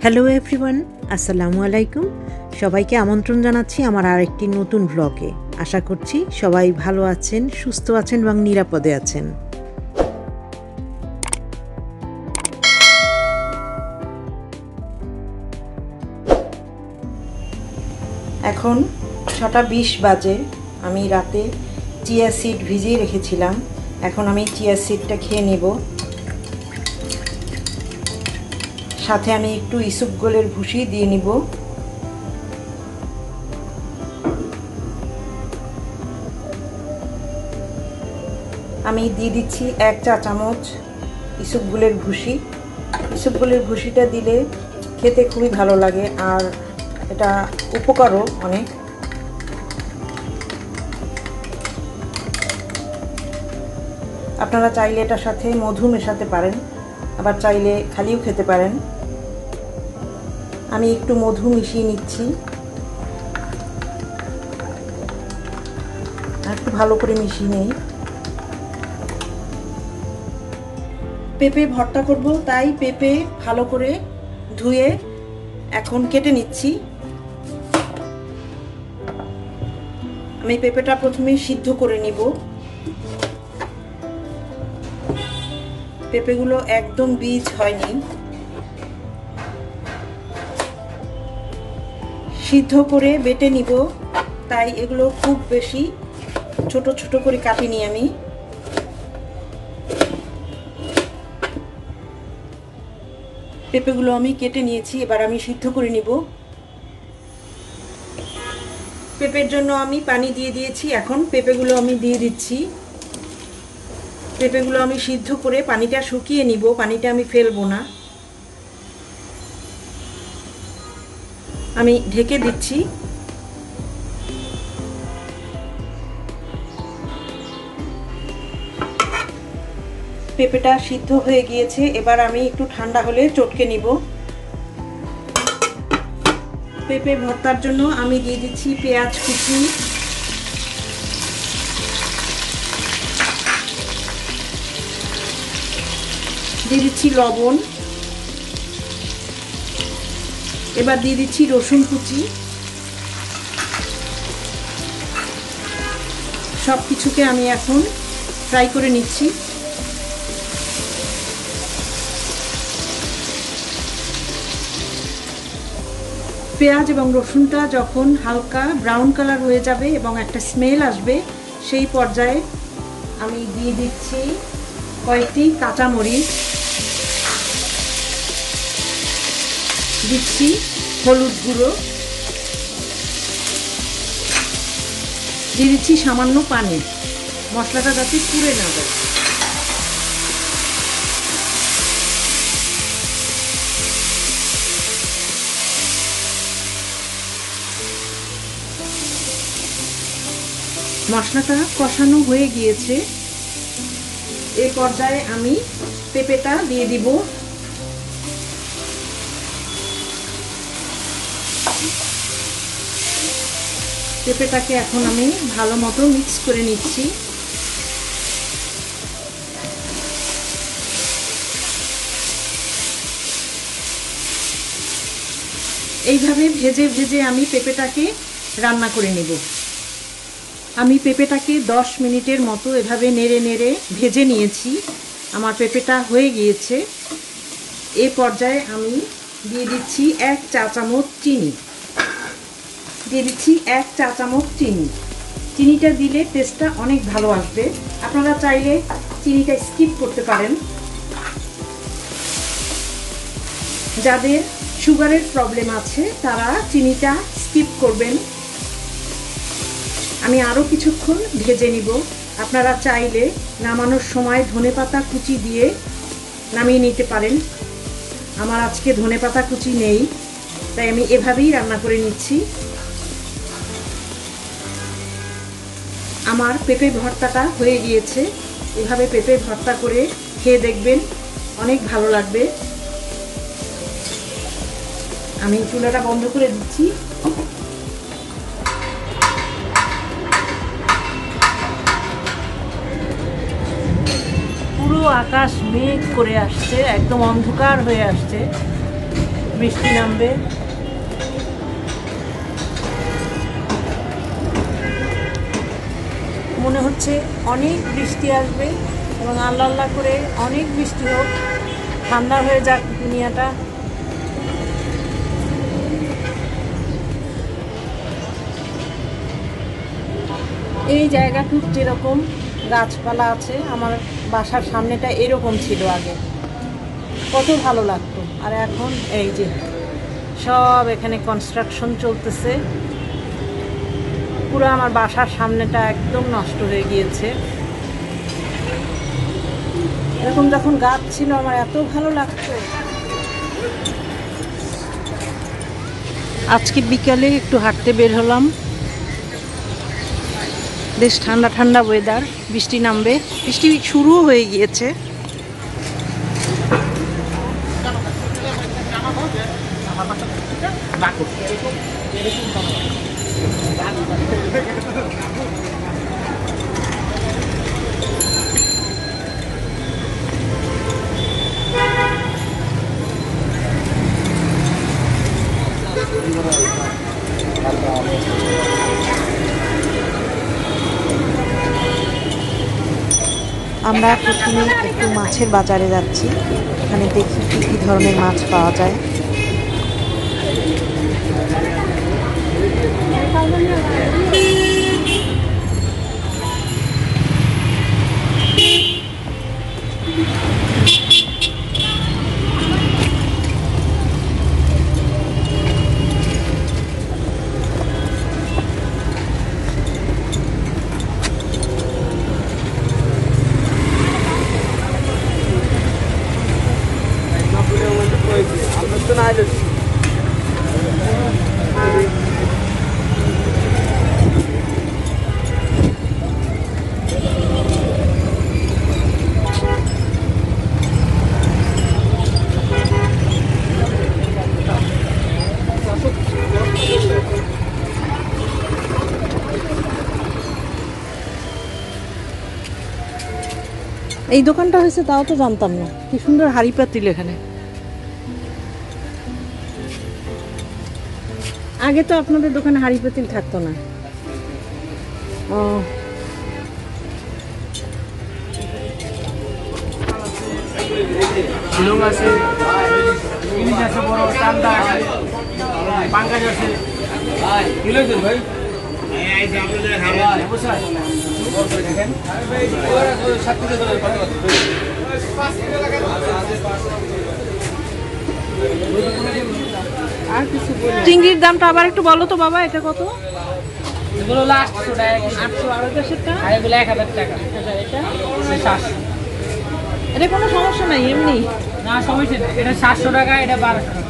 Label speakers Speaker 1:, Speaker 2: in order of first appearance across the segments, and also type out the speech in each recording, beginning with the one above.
Speaker 1: Hello everyone, আসসালামু আলাইকুম। সবাইকে আমন্ত্রণ জানাচ্ছি আমার আরেকটি নতুন ব্লগে। আশা করছি সবাই ভালো আছেন, সুস্থ আছেন এবং নিরাপদে আছেন। এখন 6:20 বাজে। আমি রাতে চিয়া সিড ভিজিয়ে রেখেছিলাম। এখন আমি চিয়া সিডটা খেয়ে নেব। সাথে আমি একটু ইসবগোলের ভুসি দিয়ে নিব। আমি দিয়ে দিচ্ছি 1 চা চামচ ইসবগোলের ভুসি। ইসবগোলের ভুসিটা দিলে খেতে খুবই ভালো লাগে আর এটা উপকারও অনেক। আপনারা চাইলে এটার সাথে মধু মেশাতে পারেন, আবার চাইলে খালিও খেতে পারেন। আমি একটু মধু মিশিয়ে নিচ্ছি আর একটু ভালো করে মিশিয়ে নেই। পেঁপে ভর্তা করব, তাই পেঁপে ভালো করে ধুয়ে এখন কেটে নিচ্ছি। আমি পেঁপেটা প্রথমে সিদ্ধ করে নিব। পেঁপেগুলো একদম বীজ হয়নি, সিদ্ধ করে বেটে নিব, তাই এগুলো খুব বেশি ছোট ছোট করে কাটিনি আমি। পেঁপেগুলো আমি কেটে নিয়েছি, এবার আমি সিদ্ধ করে নিব। পেঁপের জন্য আমি পানি দিয়ে দিয়েছি, এখন পেঁপেগুলো আমি দিয়ে দিচ্ছি। পেঁপেগুলো আমি সিদ্ধ করে পানিটা শুকিয়ে নিব, পানিটা আমি ফেলবো না। আমি ঢেকে দিচ্ছি। পেঁপেটা সিদ্ধ হয়ে গিয়েছে, এবার আমি একটু ঠান্ডা হলে চটকে নিব। পেঁপে ভর্তার জন্য আমি দিয়ে দিচ্ছি পেঁয়াজ কুচি, দিয়ে দিচ্ছি লবণ, এবার দিয়ে দিচ্ছি রসুন কুচি। সব কিছুকে আমি এখন ফ্রাই করে নিচ্ছি। পেঁয়াজ এবং রসুনটা যখন হালকা ব্রাউন কালার হয়ে যাবে এবং একটা স্মেল আসবে, সেই পর্যায়ে আমি দিয়ে দিচ্ছি কয়েকটি কাঁচামরিচ, দিচ্ছি হলুদ গুঁড়ো, দিয়ে দিচ্ছি সামান্য পানি, মশলাটা যাতে পুড়ে না যায়। মশলাটা কষানো হয়ে গিয়েছে, এই পর্যায়ে আমি পেঁপেটা দিয়ে দিব। পেঁপেটাকে এখন আমি ভালো মতো মিক্স করে নিচ্ছি। এইভাবে ভেজে ভেজে আমি পেঁপেটাকে রান্না করে নেব। আমি পেঁপেটাকে 10 মিনিটের মতো এভাবে নেড়ে নেড়ে ভেজে নিয়েছি। আমার পেঁপেটা হয়ে গিয়েছে। এই পর্যায়ে আমি দিয়ে দিচ্ছি 1 চা চামচ চিনি। দিয়ে দিচ্ছি 1 চা চামচ চিনি। চিনিটা দিলে টেস্টটা অনেক ভালো আসবে। আপনারা চাইলে চিনিটা স্কিপ করতে পারেন। যাদের সুগারের প্রবলেম আছে তারা চিনিটা স্কিপ করবেন। আমি আরও কিছুক্ষণ ভেজে নিব। আপনারা চাইলে নামানোর সময় ধনেপাতা কুচি দিয়ে নামিয়ে নিতে পারেন। আমার আজকে ধনেপাতা কুচি নেই, তাই আমি এভাবেই রান্না করে নিচ্ছি। আমার পেঁপে ভর্তাটা হয়ে গিয়েছে। এভাবে পেঁপে ভর্তা করে খেয়ে দেখবেন, অনেক ভালো লাগবে। আমি চুলাটা বন্ধ করে দিচ্ছি। পুরো আকাশ মেঘ করে আসছে, একদম অন্ধকার হয়ে আসছে। বৃষ্টি নামবে। মনে হচ্ছে অনেক বৃষ্টি আসবে এবং আল্লাহ আল্লাহ করে অনেক বৃষ্টি হোক, ঠান্ডা হয়ে যাক দুনিয়াটা। এই জায়গাটুক যেরকম গাছপালা আছে, আমার বাসার সামনেটা এরকম ছিল আগে, কত ভালো লাগতো। আর এখন এই যে সব এখানে কনস্ট্রাকশন চলতেছে, পুরো আমার বাসার সামনেটা একদম নষ্ট হয়ে গিয়েছে। এরকম যখন গাছ ছিল আমার এত ভালো লাগতো। আজকে বিকালে একটু হাঁটতে বের হলাম, বেশ ঠান্ডা ঠান্ডা ওয়েদার, বৃষ্টি নামবে, বৃষ্টি শুরুও হয়ে গিয়েছে। আমরা প্রথমে একটু মাছের বাজারে যাচ্ছি, এখানে দেখি কী কী ধরনের মাছ পাওয়া যায়। এই দোকানটা হয়েছে তাও তো জানতাম না, কি সুন্দর হাড়ি পাতিল এখানে। আগে তো আপনাদের দোকানে হাড়ি পাতিল থাকতো না। ও
Speaker 2: শিলং আছে, ইলিশ আছে, বড় চান্দা আছে, পাঙ্গাস আছে। কি লইছেন ভাই?
Speaker 1: চিংড়ির দামটা আবার একটু বলো তো বাবা, এটা কত?
Speaker 2: এগুলো লাস্ট 800 টাকা,
Speaker 1: 800। আর ওটা সেটা?
Speaker 2: আর এগুলো 1000 টাকা।
Speaker 1: এটা
Speaker 2: 700।
Speaker 1: এটা কোনো সমস্যা নাই, এমনি
Speaker 2: না সমস্যা নেই, এটা 700 টাকা, এটা 1200 টাকা।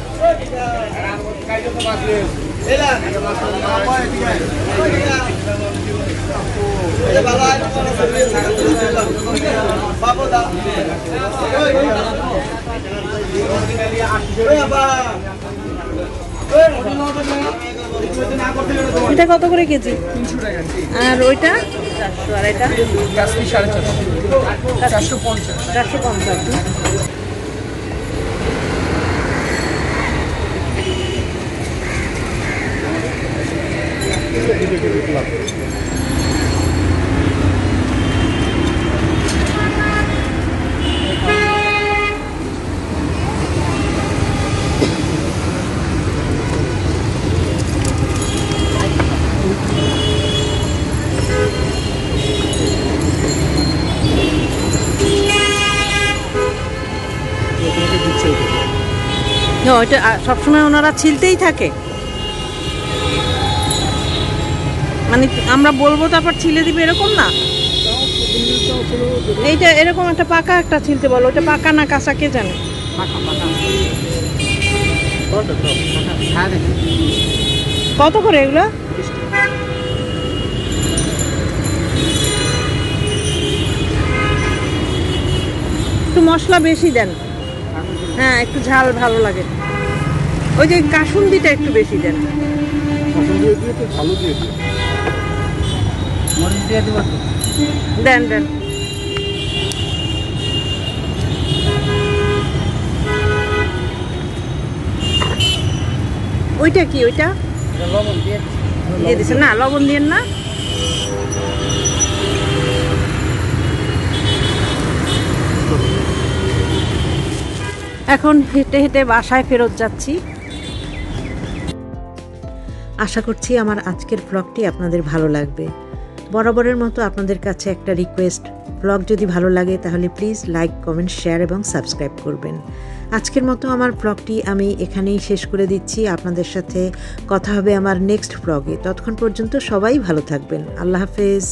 Speaker 1: এটা কত করে কেজি?
Speaker 2: 300 টাকা।
Speaker 1: আর ওইটা 400। আর এটা
Speaker 2: কাশ্মী 450, 450।
Speaker 1: 450। ওইটা সবসময় ওনারা ছিলতেই থাকে, মানে আমরা বলবো তারপর ছিলে দিবে এরকম না। এইটা এরকম একটা পাকা একটা ছিলতে বলো, ওটা পাকা না কাঁচা কে জানে। কত করে এগুলো? একটু মশলা বেশি দেন, হ্যাঁ একটু ঝাল ভালো লাগে। ওই যে কাসুন্দিটা একটু বেশি দেন। দেন দেন। ওইটা কি ওইটা
Speaker 2: এটা লবণ দিয়ে
Speaker 1: দিয়ে দিচ্ছেন না, লবণ দিয়েন না। এখন হেঁটে হেঁটে বাসায় ফেরত যাচ্ছি। আশা করছি আমার আজকের ব্লগটি আপনাদের ভালো লাগবে। বরাবরের মতো আপনাদের কাছে একটা রিকোয়েস্ট, ব্লগ যদি ভালো লাগে তাহলে প্লিজ লাইক, কমেন্ট, শেয়ার এবং সাবস্ক্রাইব করবেন। আজকের মতো আমার ব্লগটি আমি এখানেই শেষ করে দিচ্ছি। আপনাদের সাথে কথা হবে আমার নেক্সট ব্লগে। ততক্ষণ পর্যন্ত সবাই ভালো থাকবেন। আল্লাহ হাফেজ।